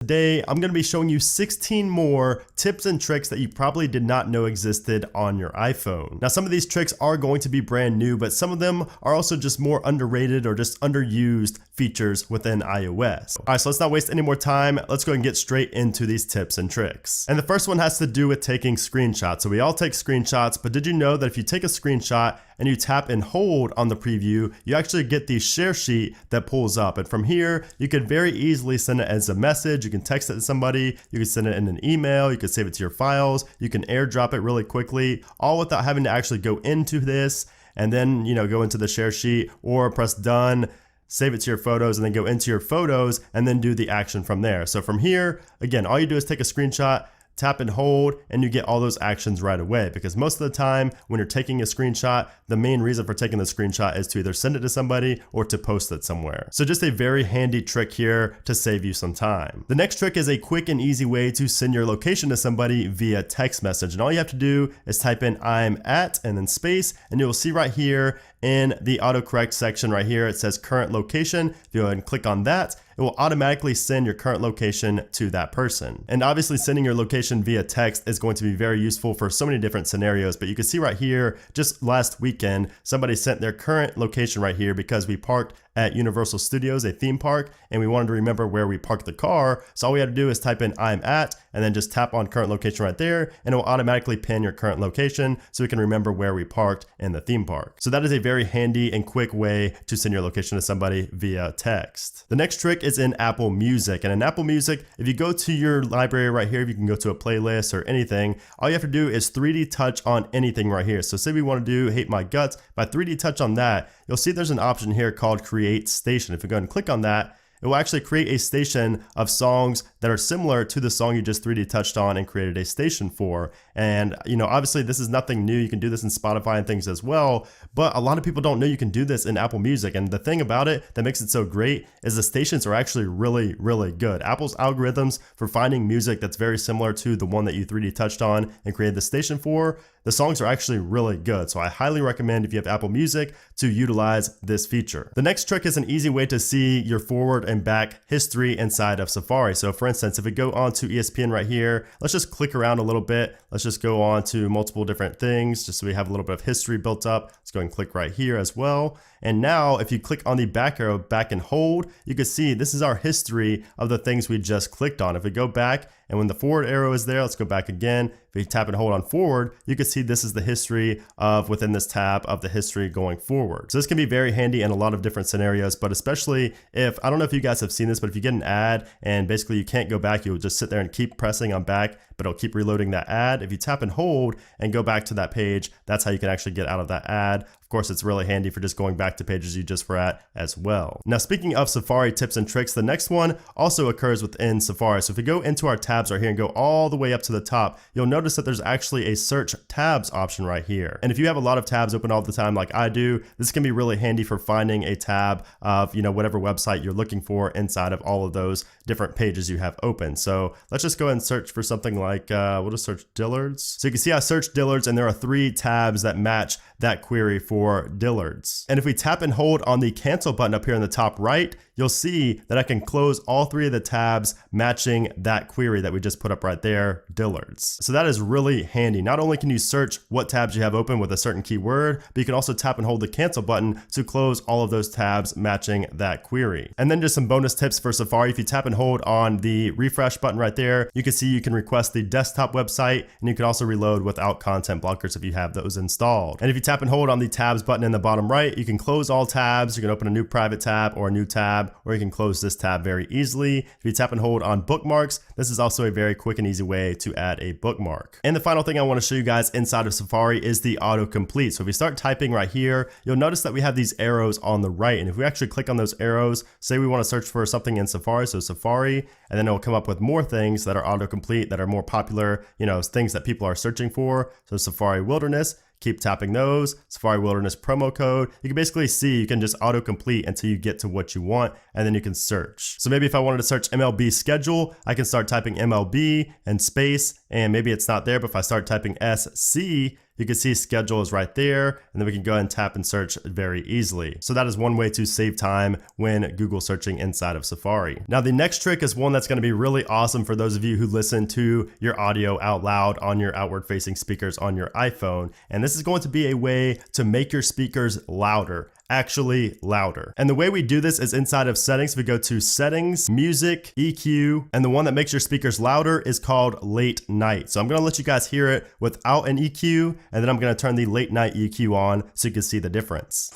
today I'm going to be showing you 16 more tips and tricks that you probably did not know existed on your iPhone. Now some of these tricks are going to be brand new, but some of them are also just more underrated or just underused features within iOS. Alright, so let's not waste any more time. Let's go and get straight into these tips and tricks. And the first one has to do with taking screenshots. So we all take screenshots, but did you know that if you take a screenshot and you tap and hold on the preview, you actually get the share sheet that pulls up. And from here, you could very easily send it as a message. You can text it to somebody, you can send it in an email, you can save it to your files, you can airdrop it really quickly, all without having to actually go into this and then, go into the share sheet or press done, save it to your photos, and then go into your photos and then do the action from there. So from here, again, all you do is take a screenshot, tap and hold, and you get all those actions right away. Because most of the time when you're taking a screenshot, the main reason for taking the screenshot is to either send it to somebody or to post it somewhere. So just a very handy trick here to save you some time. The next trick is a quick and easy way to send your location to somebody via text message. And all you have to do is type in I'm at and then space, and you'll see right here in the autocorrect section right here, it says current location. If you go ahead and click on that, it will automatically send your current location to that person. And obviously sending your location via text is going to be very useful for so many different scenarios, but you can see right here, just last weekend, somebody sent their current location right here because we parked at Universal Studios, a theme park, and we wanted to remember where we parked the car. So all we had to do is type in I'm at, and then just tap on current location right there, and it will automatically pin your current location so we can remember where we parked in the theme park. So that is a very handy and quick way to send your location to somebody via text. The next trick is in Apple Music. And in Apple Music, if you go to your library right here, if you can go to a playlist or anything, all you have to do is 3D touch on anything right here. So say we want to do Hate My Guts, by 3D touch on that, you'll see there's an option here called Create Station. If you go ahead and click on that, it will actually create a station of songs that are similar to the song you just 3D touched on and created a station for. And obviously this is nothing new. You can do this in Spotify and things as well, but a lot of people don't know you can do this in Apple Music. And the thing about it that makes it so great is the stations are actually really, really good. Apple's algorithms for finding music that's very similar to the one that you 3D touched on and created the station for, the songs are actually really good. So I highly recommend, if you have Apple Music, to utilize this feature. The next trick is an easy way to see your forward and back history inside of Safari. So for instance, if we go on to ESPN right here, let's just click around a little bit. Let's just go on to multiple different things just so we have a little bit of history built up. Let's go and click right here as well. And now if you click on the back arrow, back and hold, you can see this is our history of the things we just clicked on. If we go back and when the forward arrow is there, let's go back again. If you tap and hold on forward, you can see this is the history of within this tab of the history going forward. So this can be very handy in a lot of different scenarios, but especially if, I don't know if you guys have seen this, but if you get an ad and basically you can't go back, you'll just sit there and keep pressing on back, but it'll keep reloading that ad. If you tap and hold and go back to that page, that's how you can actually get out of that ad. Of course, it's really handy for just going back to pages you just were at as well. Now, speaking of Safari tips and tricks, the next one also occurs within Safari. So if we go into our tabs right here and go all the way up to the top, you'll notice that there's actually a search tabs option right here. And if you have a lot of tabs open all the time like I do, this can be really handy for finding a tab of, whatever website you're looking for inside of all of those different pages you have open. So let's just go ahead and search for something like, we'll just search Dillard's. So you can see I searched Dillard's and there are 3 tabs that match that query for Dillard's. And if we tap and hold on the cancel button up here in the top right, you'll see that I can close all 3 of the tabs matching that query that we just put up right there, Dillard's. So that is really handy. Not only can you search what tabs you have open with a certain keyword, but you can also tap and hold the cancel button to close all of those tabs matching that query. And then just some bonus tips for Safari. If you tap and hold on the refresh button right there, you can see you can request the desktop website, and you can also reload without content blockers if you have those installed. And if you tap and hold on the tabs button in the bottom right, you can close all tabs. You can open a new private tab or a new tab, or you can close this tab very easily. If you tap and hold on bookmarks, this is also a very quick and easy way to add a bookmark. And the final thing I want to show you guys inside of Safari is the autocomplete. So if we start typing right here, you'll notice that we have these arrows on the right. And if we actually click on those arrows, say we want to search for something in Safari, so Safari, and then it'll come up with more things that are autocomplete that are more popular, things that people are searching for. So Safari Wilderness, keep tapping those, Safari Wilderness promo code. You can basically see you can just autocomplete until you get to what you want, and then you can search. So maybe if I wanted to search MLB schedule, I can start typing MLB and space, and maybe it's not there, but if I start typing SC, you can see schedule is right there, and then we can go ahead and tap and search very easily. So that is one way to save time when Google searching inside of Safari. Now the next trick is one that's going to be really awesome for those of you who listen to your audio out loud on your outward facing speakers on your iPhone. And this is going to be a way to make your speakers louder. Actually louder. And the way we do this is inside of settings. We go to settings, music, EQ, and the one that makes your speakers louder is called late night. So I'm gonna let you guys hear it without an EQ, and then I'm gonna turn the late night EQ on so you can see the difference.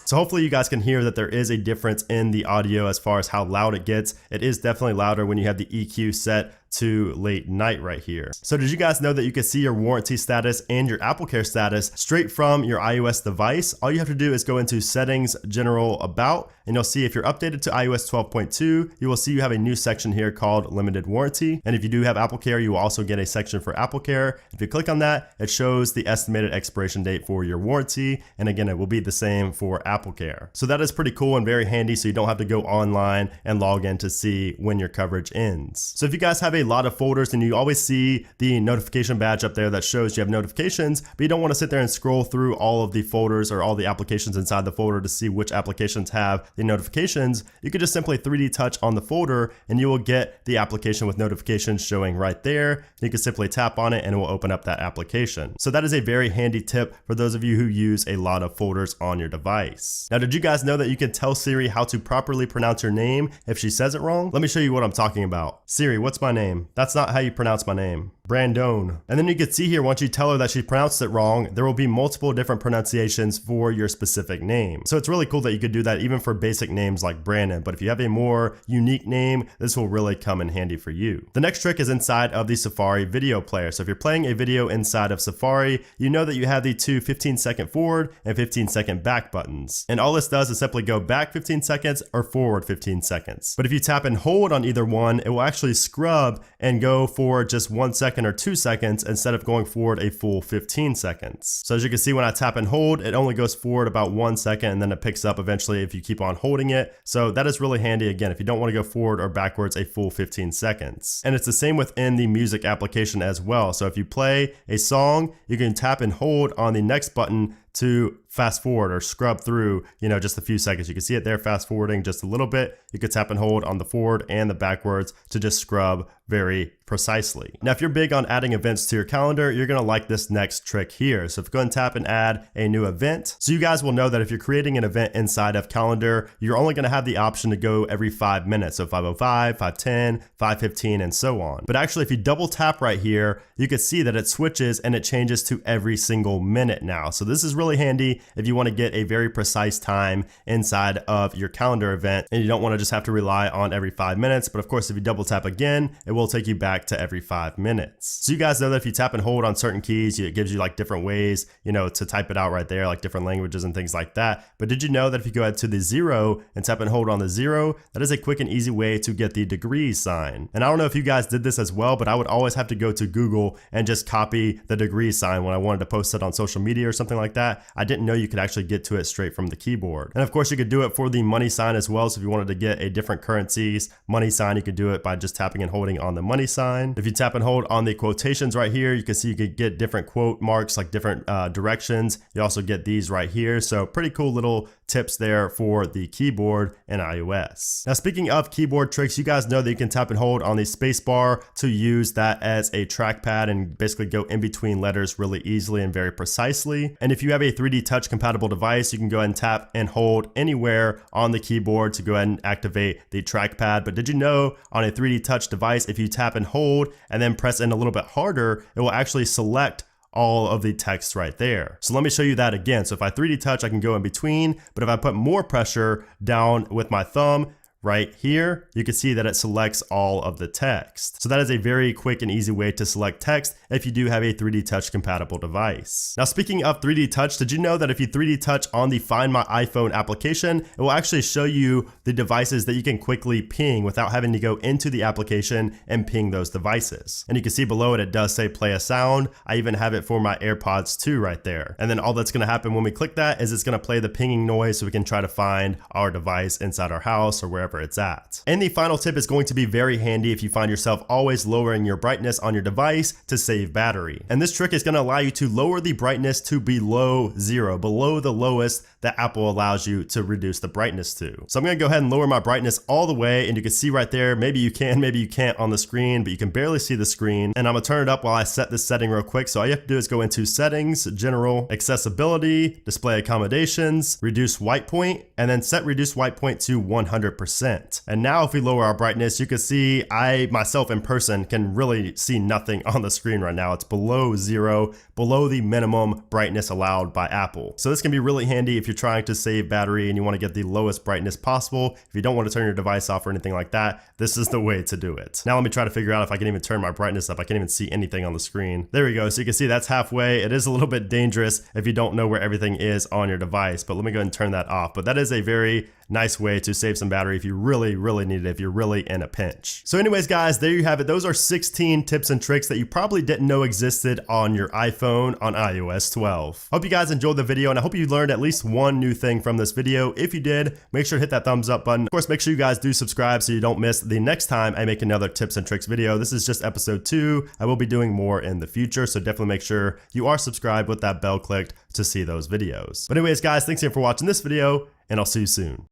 So hopefully you guys can hear that there is a difference in the audio as far as how loud it gets. It is definitely louder when you have the EQ set to late night right here. So did you guys know that you can see your warranty status and your AppleCare status straight from your iOS device? All you have to do is go into settings, general, about, and you'll see if you're updated to iOS 12.2, you will see you have a new section here called limited warranty. And if you do have AppleCare, you will also get a section for AppleCare. If you click on that, it shows the estimated expiration date for your warranty. And again, it will be the same for AppleCare. So that is pretty cool and very handy, so you don't have to go online and log in to see when your coverage ends. So if you guys have a lot of folders and you always see the notification badge up there that shows you have notifications, but you don't want to sit there and scroll through all of the folders or all the applications inside the folder to see which applications have the notifications, you could just simply 3D touch on the folder and you will get the application with notifications showing right there. You can simply tap on it and it will open up that application. So that is a very handy tip for those of you who use a lot of folders on your device. Now, did you guys know that you can tell Siri how to properly pronounce your name if she says it wrong? Let me show you what I'm talking about. Siri, what's my name? That's not how you pronounce my name. Brandon. And then you can see here, once you tell her that she pronounced it wrong, there will be multiple different pronunciations for your specific name. So it's really cool that you could do that even for basic names like Brandon, but if you have a more unique name, this will really come in handy for you. The next trick is inside of the Safari video player. So if you're playing a video inside of Safari, you know that you have the two 15-second forward and 15-second back buttons. And all this does is simply go back 15 seconds or forward 15 seconds. But if you tap and hold on either one, it will actually scrub and go for just 1 second or 2 seconds instead of going forward a full 15 seconds. So as you can see, when I tap and hold, it only goes forward about 1 second and then it picks up eventually if you keep on holding it. So that is really handy again if you don't want to go forward or backwards a full 15 seconds. And it's the same within the music application as well. So if you play a song, you can tap and hold on the next button to fast forward or scrub through, just a few seconds. You can see it there, fast forwarding just a little bit. You could tap and hold on the forward and the backwards to just scrub very precisely. Now, if you're big on adding events to your calendar, you're gonna like this next trick here. So if you go and tap and add a new event, so you guys will know that if you're creating an event inside of calendar, you're only gonna have the option to go every 5 minutes. So 5:05, 5:10, 5:15, and so on. But actually, if you double tap right here, you can see that it switches and it changes to every single minute now. So this is really handy if you want to get a very precise time inside of your calendar event and you don't want to just have to rely on every 5 minutes. But of course, if you double tap again, it will take you back to every 5 minutes. So you guys know that if you tap and hold on certain keys, it gives you like different ways, to type it out right there, like different languages and things like that. But did you know that if you go ahead to the 0 and tap and hold on the 0, that is a quick and easy way to get the degrees sign. And I don't know if you guys did this as well, but I would always have to go to Google and just copy the degree sign when I wanted to post it on social media or something like that. I didn't know you could actually get to it straight from the keyboard. And of course, you could do it for the money sign as well. So if you wanted to get a different currency's money sign, you could do it by just tapping and holding on the money sign. If you tap and hold on the quotations right here, you can see you could get different quote marks, like different directions. You also get these right here. So pretty cool little tips there for the keyboard in iOS. Now, speaking of keyboard tricks, you guys know that you can tap and hold on the space bar to use that as a trackpad and basically go in between letters really easily and very precisely. And if you have a 3D touch compatible device, you can go ahead and tap and hold anywhere on the keyboard to go ahead and activate the trackpad. But did you know on a 3D touch device, if you tap and hold and then press in a little bit harder, it will actually select all of the text right there. So let me show you that again. So if I 3D touch, I can go in between, but if I put more pressure down with my thumb, right here, you can see that it selects all of the text. So that is a very quick and easy way to select text if you do have a 3D Touch compatible device. Now, speaking of 3D Touch, did you know that if you 3D Touch on the Find My iPhone application, it will actually show you the devices that you can quickly ping without having to go into the application and ping those devices. And you can see below it, it does say play a sound. I even have it for my AirPods 2 right there. And then all that's gonna happen when we click that is it's gonna play the pinging noise so we can try to find our device inside our house or wherever it's at. And the final tip is going to be very handy if you find yourself always lowering your brightness on your device to save battery. And this trick is gonna allow you to lower the brightness to below 0, below the lowest that Apple allows you to reduce the brightness to. So I'm gonna go ahead and lower my brightness all the way, and you can see right there, maybe you can, maybe you can't on the screen, but you can barely see the screen. And I'm gonna turn it up while I set this setting real quick. So all you have to do is go into settings, general, accessibility, display accommodations, reduce white point, and then set reduce white point to 100%. And now if we lower our brightness, you can see I myself in person can really see nothing on the screen right now. It's below 0, below the minimum brightness allowed by Apple. So this can be really handy if you're trying to save battery and you want to get the lowest brightness possible. If you don't want to turn your device off or anything like that, this is the way to do it. Now let me try to figure out if I can even turn my brightness up. I can't even see anything on the screen. There we go. So you can see that's halfway. It is a little bit dangerous if you don't know where everything is on your device, but let me go ahead and turn that off. But that is a very nice way to save some battery if you really need it, if you're really in a pinch. So anyways, guys, there you have it. Those are 16 tips and tricks that you probably didn't know existed on your iPhone on iOS 12. Hope you guys enjoyed the video, and I hope you learned at least one new thing from this video. If you did, make sure to hit that thumbs up button. Of course, make sure you guys do subscribe so you don't miss the next time I make another tips and tricks video. This is just episode 2. I will be doing more in the future, so definitely make sure you are subscribed with that bell clicked to see those videos. But anyways, guys, thanks again for watching this video, and I'll see you soon.